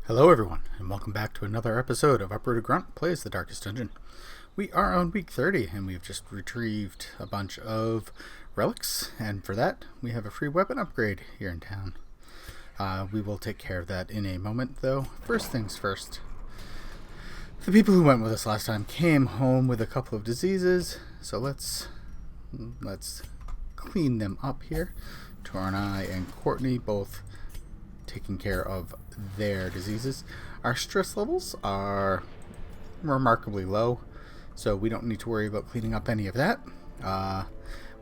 Hello everyone, and welcome back to another episode of Uprooted Grunt Plays the Darkest Dungeon. We are on week 30, and we've just retrieved a bunch of relics, and for that, we have a free weapon upgrade here in town. We will take care of that in a moment, though. First things first. The people who went with us last time came home with a couple of diseases, so let's clean them up here. Tornai and Courtney both taking care of their diseases. Our stress levels are remarkably low, so we don't need to worry about cleaning up any of that.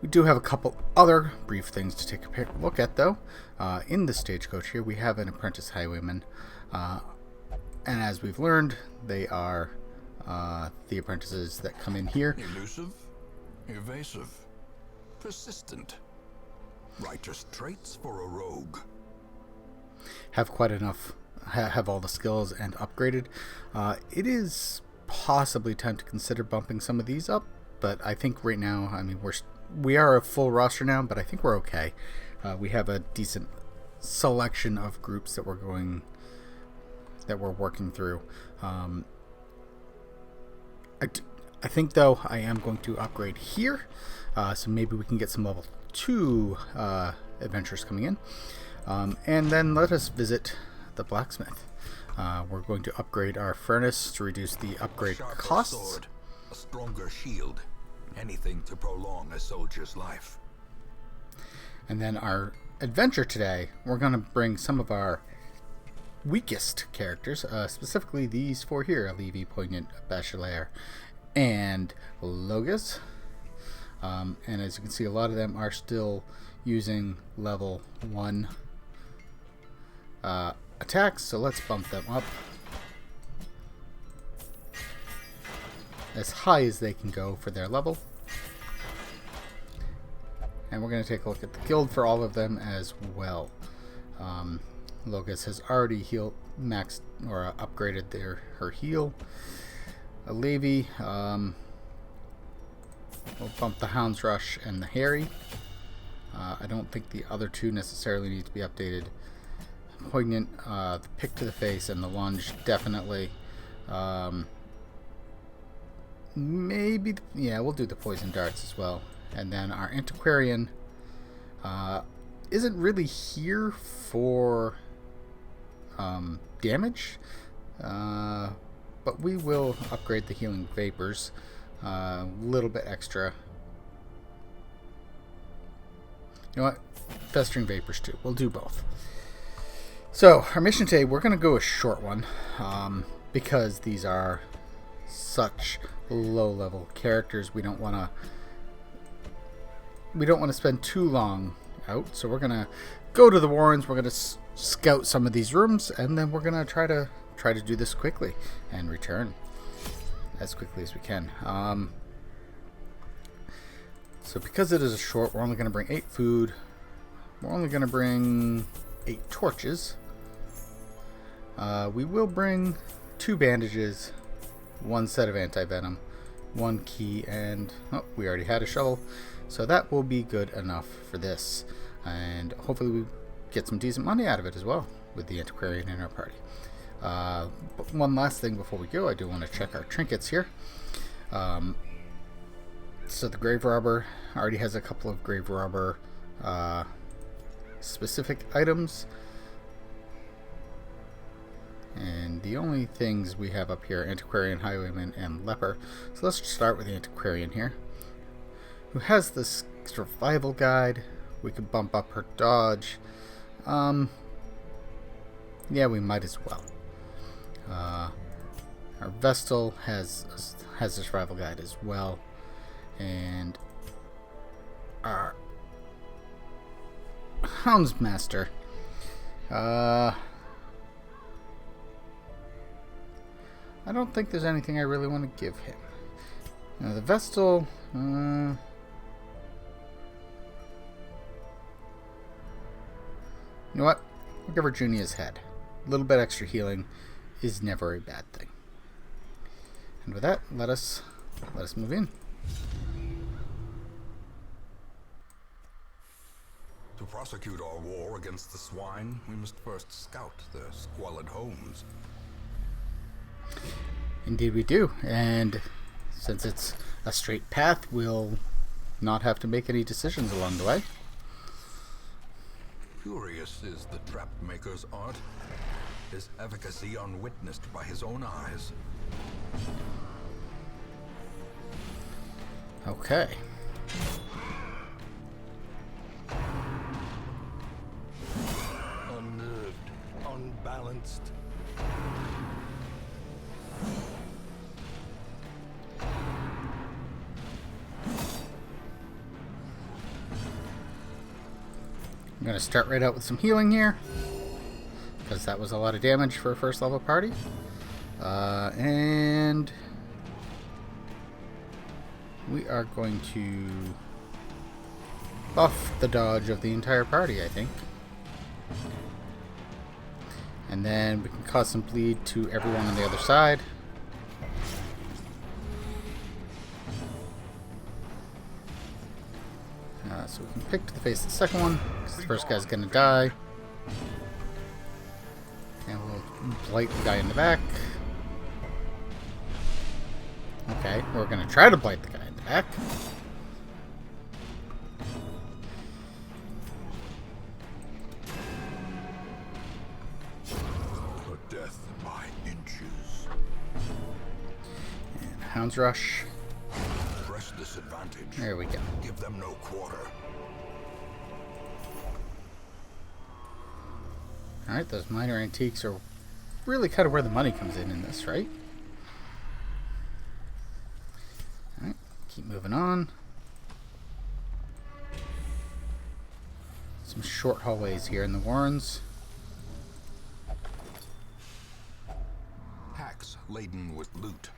We do have a couple other brief things to take a look at, though. In the stagecoach here, we have an apprentice highwayman, and as we've learned, they are the apprentices that come in here. Elusive, evasive, persistent. Righteous traits for a rogue. Have quite enough, have all the skills and upgraded. It is possibly time to consider bumping some of these up, but I think right now, I mean, we are a full roster now, but I think we're okay. We have a decent selection of groups that we're working through. I think, though, I am going to upgrade here, so maybe we can get some level 2 adventures coming in. And then let us visit the blacksmith. We're going to upgrade our furnace to reduce the upgrade costs. Sword, a stronger shield, anything to prolong a soldier's life. And then our adventure today, we're going to bring some of our weakest characters, specifically these four here: Alevi, Poignant, Bachiler, and Logas. And as you can see, a lot of them are still using level 1 attacks, so let's bump them up as high as they can go for their level. And we're going to take a look at the guild for all of them as well. Logas has already maxed or upgraded her heal. Alevi will bump the Hound's Rush and the Harry. I don't think the other two necessarily need to be updated. Poignant, the pick to the face and the lunge, definitely. Maybe, yeah, we'll do the poison darts as well. And then our Antiquarian isn't really here for damage, but we will upgrade the healing vapors a little bit extra. You know what? Festering vapors too. We'll do both. So, our mission today, we're going to go a short one, because these are such low-level characters. We don't want to spend too long out. So we're going to go to the Warrens. We're going to scout some of these rooms, and then we're going to try to do this quickly and return as quickly as we can. So because it is a short, we're only going to bring 8 food. We're only going to bring 8 torches. We will bring 2 bandages, 1 set of anti-venom, 1 key, and we already had a shovel, so that will be good enough for this. And hopefully we get some decent money out of it as well with the Antiquarian in our party. But one last thing before we go, I do want to check our trinkets here. So the Graverobber already has a couple of Graverobber specific items. And the only things we have up here, Antiquarian, Highwayman, and Leper. So let's start with the Antiquarian here, who has this survival guide. We could bump up her dodge. Yeah, we might as well. Our Vestal has a survival guide as well. And our Houndmaster, I don't think there's anything I really want to give him. Now the Vestal, you know what? We'll give her Junia's head. A little bit extra healing is never a bad thing. And with that, let us move in. To prosecute our war against the swine, we must first scout their squalid homes. Indeed we do, and since it's a straight path, we'll not have to make any decisions along the way. Curious is the trap maker's art, his efficacy unwitnessed by his own eyes. Okay. Unnerved, unbalanced. I'm going to start right out with some healing here, because that was a lot of damage for a first level party. And we are going to buff the dodge of the entire party, I think. And then we can cause some bleed to everyone on the other side. So we can pick to the face of the second one, because the first guy's going to die. And we'll blight the guy in the back. Okay, we're going to try to blight the guy in the back. A death by inches. And Hound's Rush. Press disadvantage. There we go. Give them no quarter. Alright, those minor antiques are really kind of where the money comes in this, right? Alright, keep moving on. Some short hallways here in the Warrens. Packs laden with loot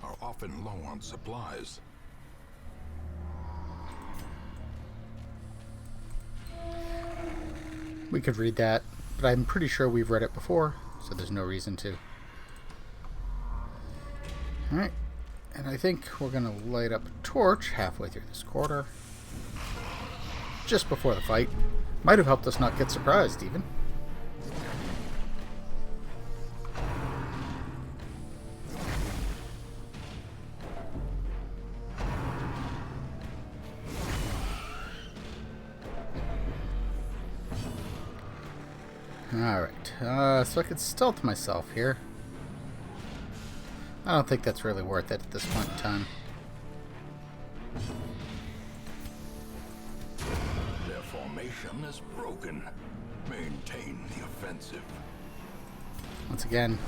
are often low on supplies. We could read that, but I'm pretty sure we've read it before, so there's no reason to. Alright, and I think we're going to light up a torch halfway through this quarter. Just before the fight. Might have helped us not get surprised, even. Alright, so I could stealth myself here. I don't think that's really worth it at this point in time. Their formation is broken. Maintain the offensive. Once again,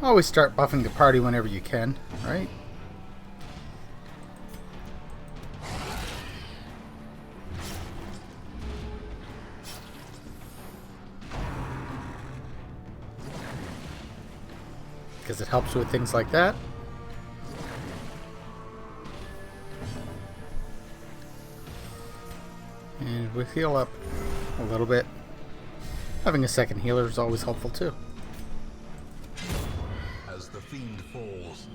always start buffing the party whenever you can, right? Because it helps with things like that. And we heal up a little bit. Having a second healer is always helpful too. As the fiend falls,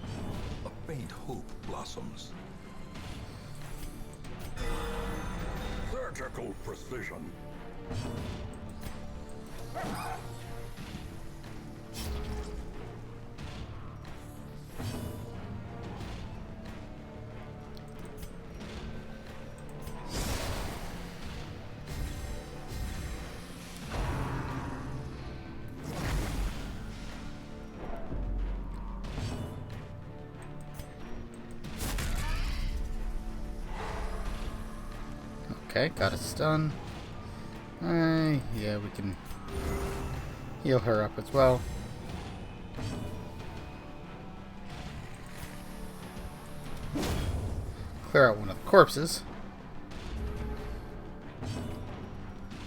a faint hope blossoms. Surgical precision. Okay, got a stun. Yeah, we can heal her up as well. Clear out one of the corpses.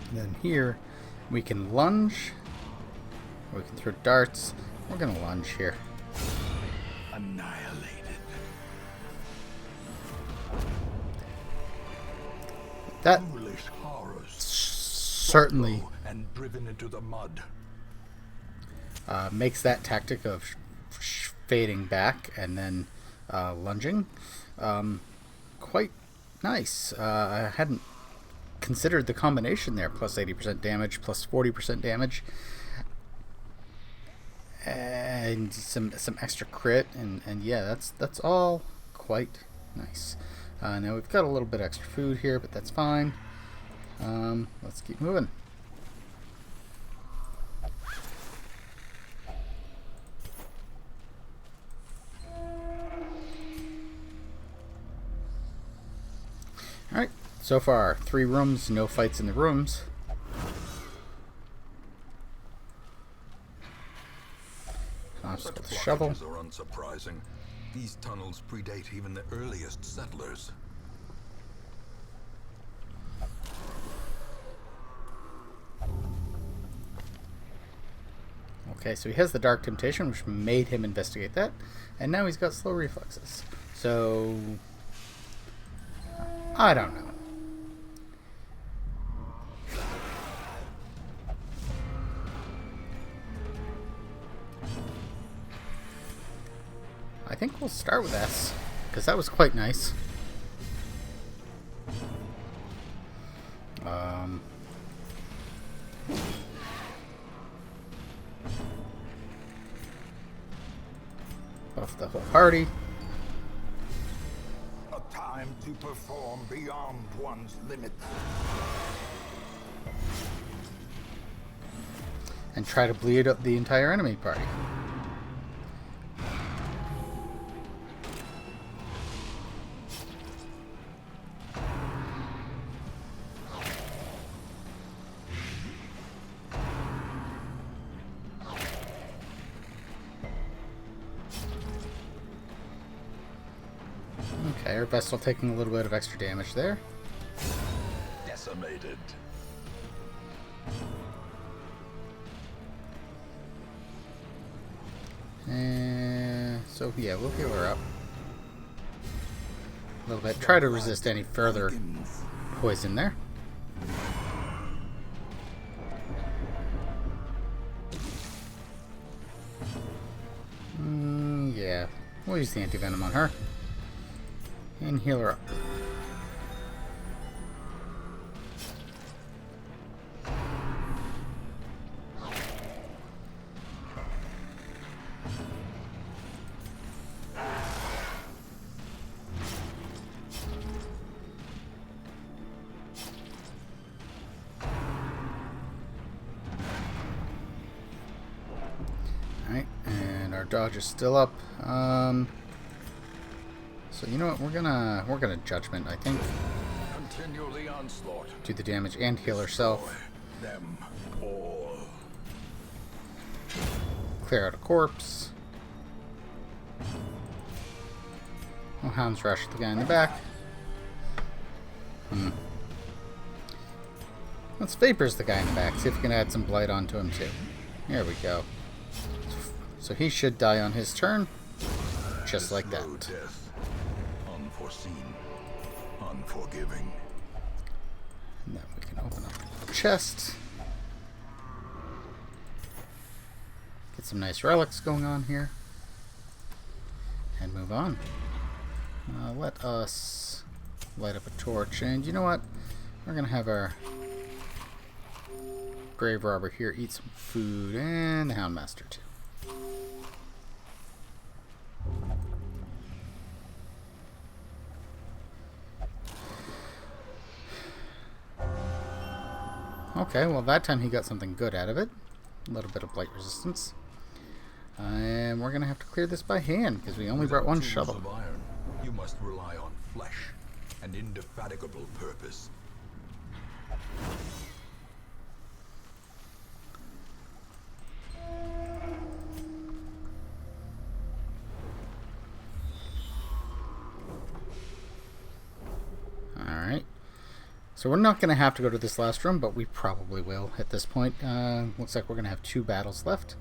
And then here, we can lunge. Or we can throw darts. We're going to lunge here. Annihilated. That Foolish horrors. certainly And driven into the mud. makes that tactic of fading back and then lunging quite nice. I hadn't considered the combination there. Plus 80% damage, plus 40% damage. And some extra crit. And yeah, that's all quite nice. Now we've got a little bit extra food here, but that's fine. Let's keep moving. Alright, so far 3 rooms, no fights in the rooms. Such blockages are unsurprising. These tunnels predate even the earliest settlers. Okay, so he has the Dark Temptation, which made him investigate that, and now he's got slow reflexes. So I don't know. I think we'll start with S, because that was quite nice. Buff the whole party. A time to perform beyond one's limits. And try to bleed up the entire enemy party. Okay, our Vestal taking a little bit of extra damage there. Decimated. And so yeah, we'll heal her up a little bit. Try to resist any further poison there. Yeah, we'll use the anti-venom on her. And heal her up. Alright, and our dodge is still up. So you know what, we're gonna judgment, I think. Continue the onslaught. Do the damage and heal herself. Them all. Clear out a corpse. Oh, Hounds rush the guy in the back. Let's Vapors the guy in the back. See if we can add some blight onto him too. There we go. So he should die on his turn. Just like that. Death. Unforeseen. Unforgiving. And then we can open up the chest. Get some nice relics going on here. And move on. Let us light up a torch. And you know what? We're going to have our Graverobber here eat some food. And the Houndmaster too. Okay, well that time he got something good out of it. A little bit of blight resistance. And we're going to have to clear this by hand because we only brought one shovel. Of iron, you must rely on flesh and indefatigable purpose. Alright. So we're not going to have to go to this last room, but we probably will at this point. Looks like we're going to have 2 battles left.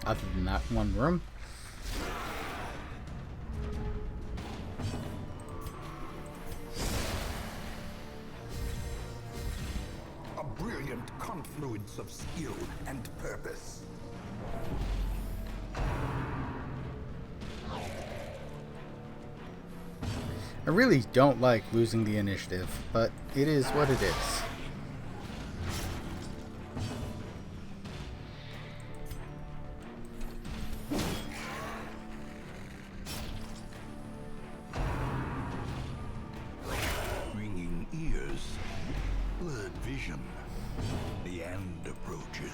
Other than that one room. A brilliant confluence of skill and purpose. I really don't like losing the initiative, but it is what it is. Ringing ears, blurred vision. The end approaches.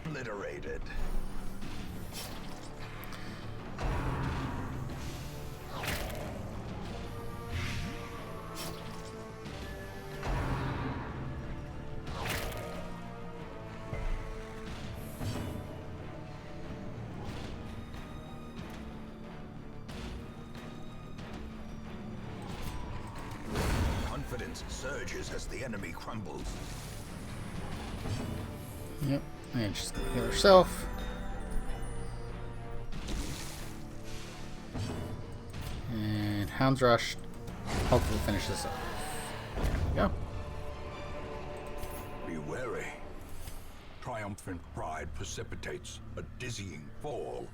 Obliterated. Confidence surges as the enemy crumbles. Yep, and she's gonna heal herself. And Hound's Rush hopefully finish this up. There we go. Be wary. Triumphant pride precipitates a dizzying fall.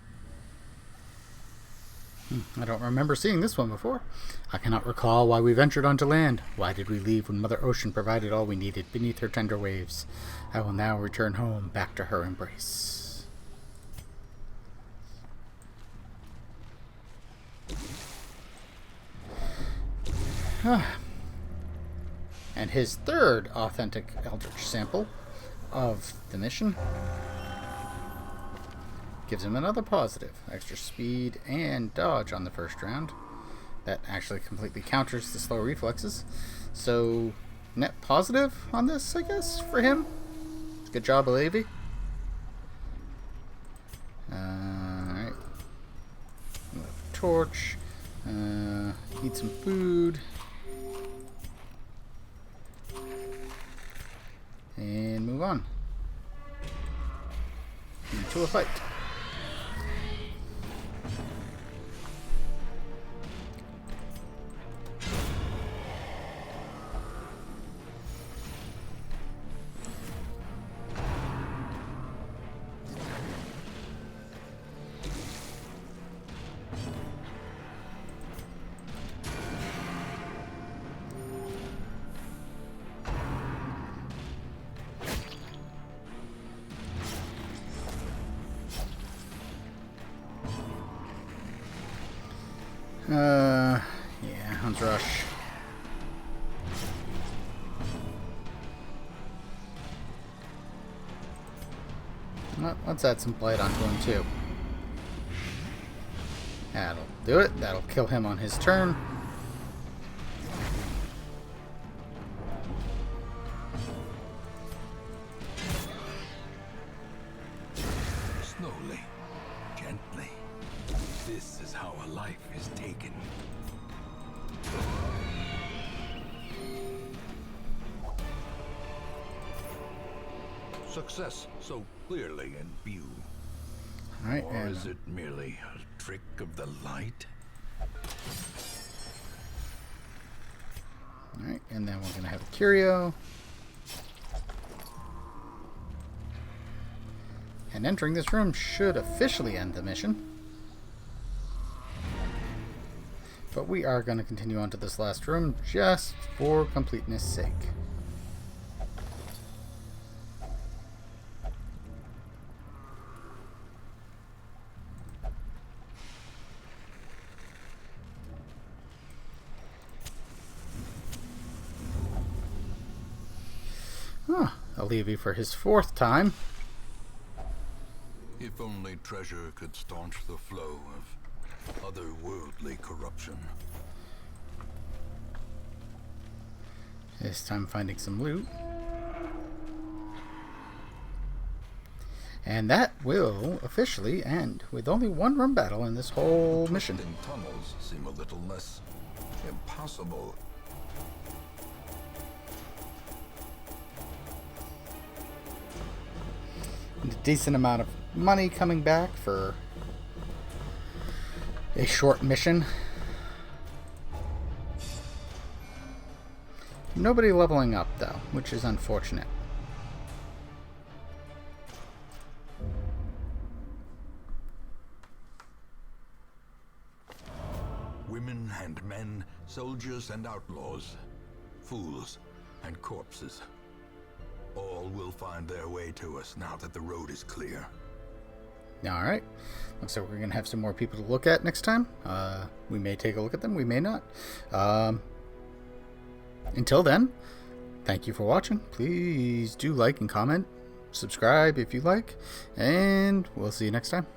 I don't remember seeing this one before. I cannot recall why we ventured onto land. Why did we leave when Mother Ocean provided all we needed beneath her tender waves? I will now return home, back to her embrace. And his third authentic Eldritch sample of the mission gives him another positive. Extra speed and dodge on the first round. That actually completely counters the slow reflexes. So, net positive on this, I guess, for him. Good job, Alevi. Alright. Torch. Eat some food. And move on. Into a fight. Yeah, Hound's Rush. Well, let's add some blight onto him too. That'll do it. That'll kill him on his turn. Slowly, gently. This is how a life is taken. Success so clearly in view. All right, Or is it merely a trick of the light? Alright, and then we're going to have a curio. And entering this room should officially end the mission. But we are going to continue on to this last room just for completeness' sake. Alevi for his fourth time. If only treasure could staunch the flow of otherworldly corruption. This time finding some loot. And that will officially end with only one room battle in this whole mission. Twisting tunnels seem a little less impossible. And a decent amount of money coming back for a short mission. Nobody leveling up though, which is unfortunate. Soldiers and outlaws, fools and corpses. All will find their way to us now that the road is clear. Alright. Looks like we're going to have some more people to look at next time. We may take a look at them, we may not. Until then, thank you for watching. Please do like and comment. Subscribe if you like. And we'll see you next time.